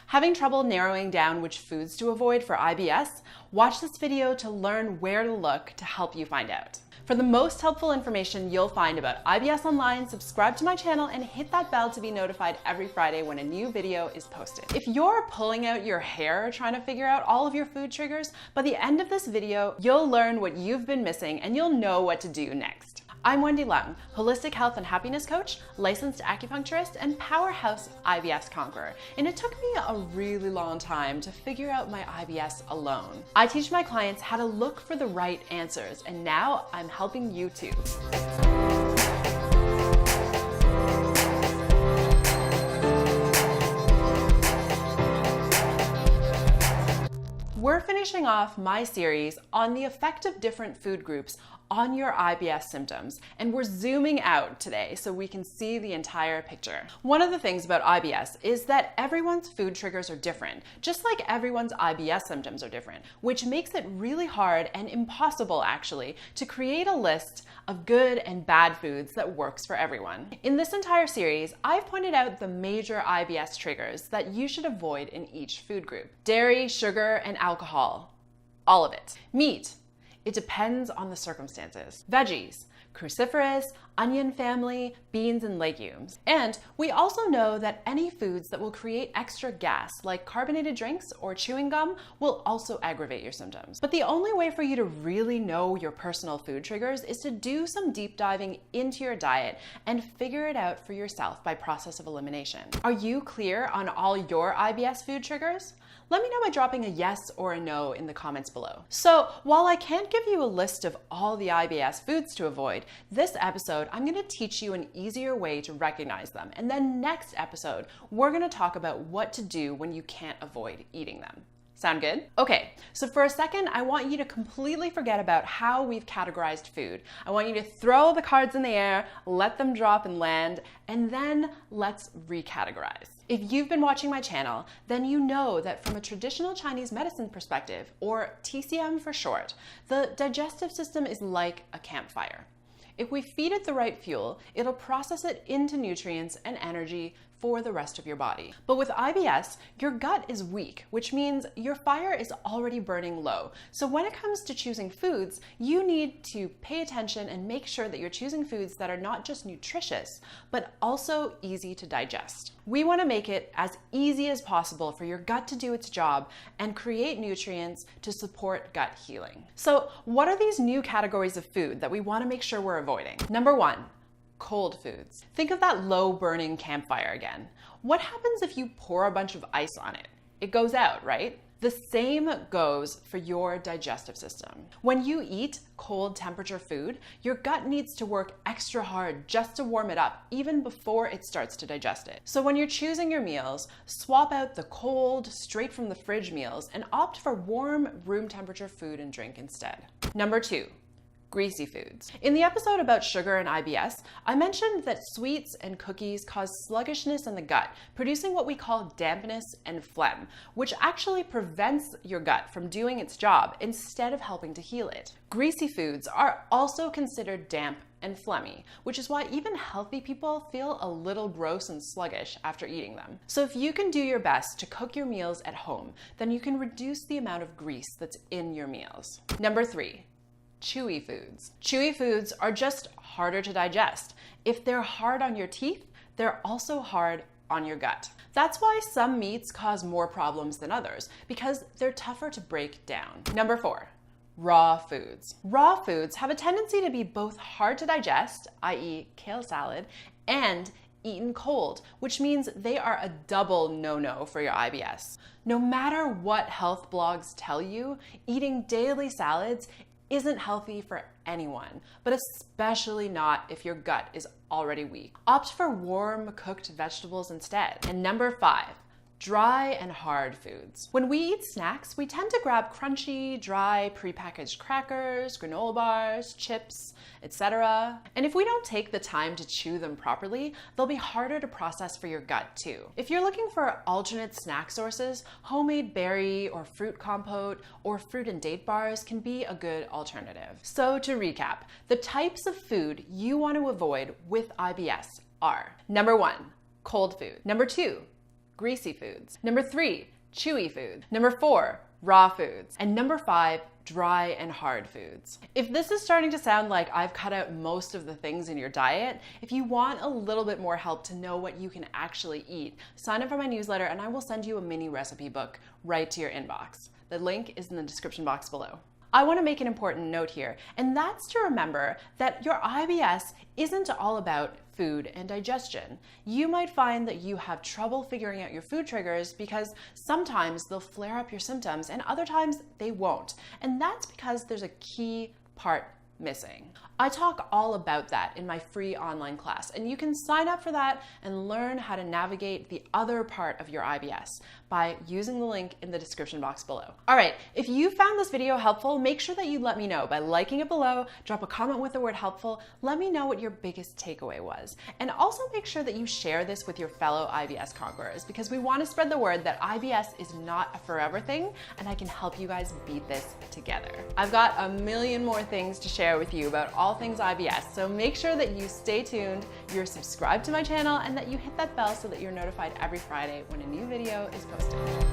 Having trouble narrowing down which foods to avoid for IBS? Watch this video to learn where to look to help you find out. For the most helpful information you'll find about IBS online, subscribe to my channel and hit that bell to be notified every Friday when a new video is posted. If you're pulling out your hair trying to figure out all of your food triggers, by the end of this video, you'll learn what you've been missing and you'll know what to do next. I'm Wendy Leung, holistic health and happiness coach, licensed acupuncturist, and powerhouse IBS conqueror. And it took me a really long time to figure out my IBS alone. I teach my clients how to look for the right answers, and now I'm helping you too. We're finishing off my series on the effect of different food groups on your IBS symptoms, and we're zooming out today so we can see the entire picture. One of the things about IBS is that everyone's food triggers are different, just like everyone's IBS symptoms are different, which makes it really hard and impossible actually to create a list of good and bad foods that works for everyone. In this entire series, I've pointed out the major IBS triggers that you should avoid in each food group. Dairy, sugar, and alcohol. All of it. Meat. It depends on the circumstances. Veggies, cruciferous, onion family, beans, and legumes. And we also know that any foods that will create extra gas, like carbonated drinks or chewing gum, will also aggravate your symptoms. But the only way for you to really know your personal food triggers is to do some deep diving into your diet and figure it out for yourself by process of elimination. Are you clear on all your IBS food triggers? Let me know by dropping a yes or a no in the comments below. So while I can't give you a list of all the IBS foods to avoid, this episode I'm going to teach you an easier way to recognize them. And then next episode, we're going to talk about what to do when you can't avoid eating them. Sound good? Okay, so for a second, I want you to completely forget about how we've categorized food. I want you to throw the cards in the air, let them drop and land, and then let's recategorize. If you've been watching my channel, then you know that from a traditional Chinese medicine perspective, or TCM for short, the digestive system is like a campfire. If we feed it the right fuel, it'll process it into nutrients and energy for the rest of your body. But with IBS, your gut is weak, which means your fire is already burning low. So when it comes to choosing foods, you need to pay attention and make sure that you're choosing foods that are not just nutritious, but also easy to digest. We want to make it as easy as possible for your gut to do its job and create nutrients to support gut healing. So what are these new categories of food that we want to make sure we're avoiding? Number one, cold foods. Think of that low burning campfire again. What happens if you pour a bunch of ice on it? It goes out, right? The same goes for your digestive system. When you eat cold temperature food, your gut needs to work extra hard just to warm it up, even before it starts to digest it. So when you're choosing your meals, swap out the cold, straight from the fridge meals and opt for warm, room temperature food and drink instead. Number two, greasy foods. In the episode about sugar and IBS, I mentioned that sweets and cookies cause sluggishness in the gut, producing what we call dampness and phlegm, which actually prevents your gut from doing its job instead of helping to heal it. Greasy foods are also considered damp and phlegmy, which is why even healthy people feel a little gross and sluggish after eating them. So if you can do your best to cook your meals at home, then you can reduce the amount of grease that's in your meals. Number three, chewy foods. Chewy foods are just harder to digest. If they're hard on your teeth, they're also hard on your gut. That's why some meats cause more problems than others, because they're tougher to break down. Number four, raw foods. Raw foods have a tendency to be both hard to digest, i.e. kale salad, and eaten cold, which means they are a double no-no for your IBS. No matter what health blogs tell you, eating daily salads isn't healthy for anyone, but especially not if your gut is already weak. Opt for warm, cooked vegetables instead. And number five, dry and hard foods. When we eat snacks, we tend to grab crunchy, dry, prepackaged crackers, granola bars, chips, etc. And if we don't take the time to chew them properly, they'll be harder to process for your gut too. If you're looking for alternate snack sources, homemade berry or fruit compote or fruit and date bars can be a good alternative. So to recap, the types of food you want to avoid with IBS are: number one, cold food. Number two, Greasy Foods. Number 3, Chewy Foods. Number 4, raw foods. And number 5, dry and hard foods. If this is starting to sound like I've cut out most of the things in your diet, if you want a little bit more help to know what you can actually eat, sign up for my newsletter and I will send you a mini recipe book right to your inbox. The link is in the description box below. I want to make an important note here, and that's to remember that your IBS isn't all about food and digestion. You might find that you have trouble figuring out your food triggers because sometimes they'll flare up your symptoms and other times they won't. And that's because there's a key part missing. I talk all about that in my free online class, and you can sign up for that and learn how to navigate the other part of your IBS by using the link in the description box below. All right, if you found this video helpful, make sure that you let me know by liking it below, drop a comment with the word helpful, let me know what your biggest takeaway was. And also make sure that you share this with your fellow IBS conquerors because we want to spread the word that IBS is not a forever thing and I can help you guys beat this together. I've got a million more things to share with you about all things IBS, so make sure that you stay tuned, you're subscribed to my channel, and that you hit that bell so that you're notified every Friday when a new video is posted.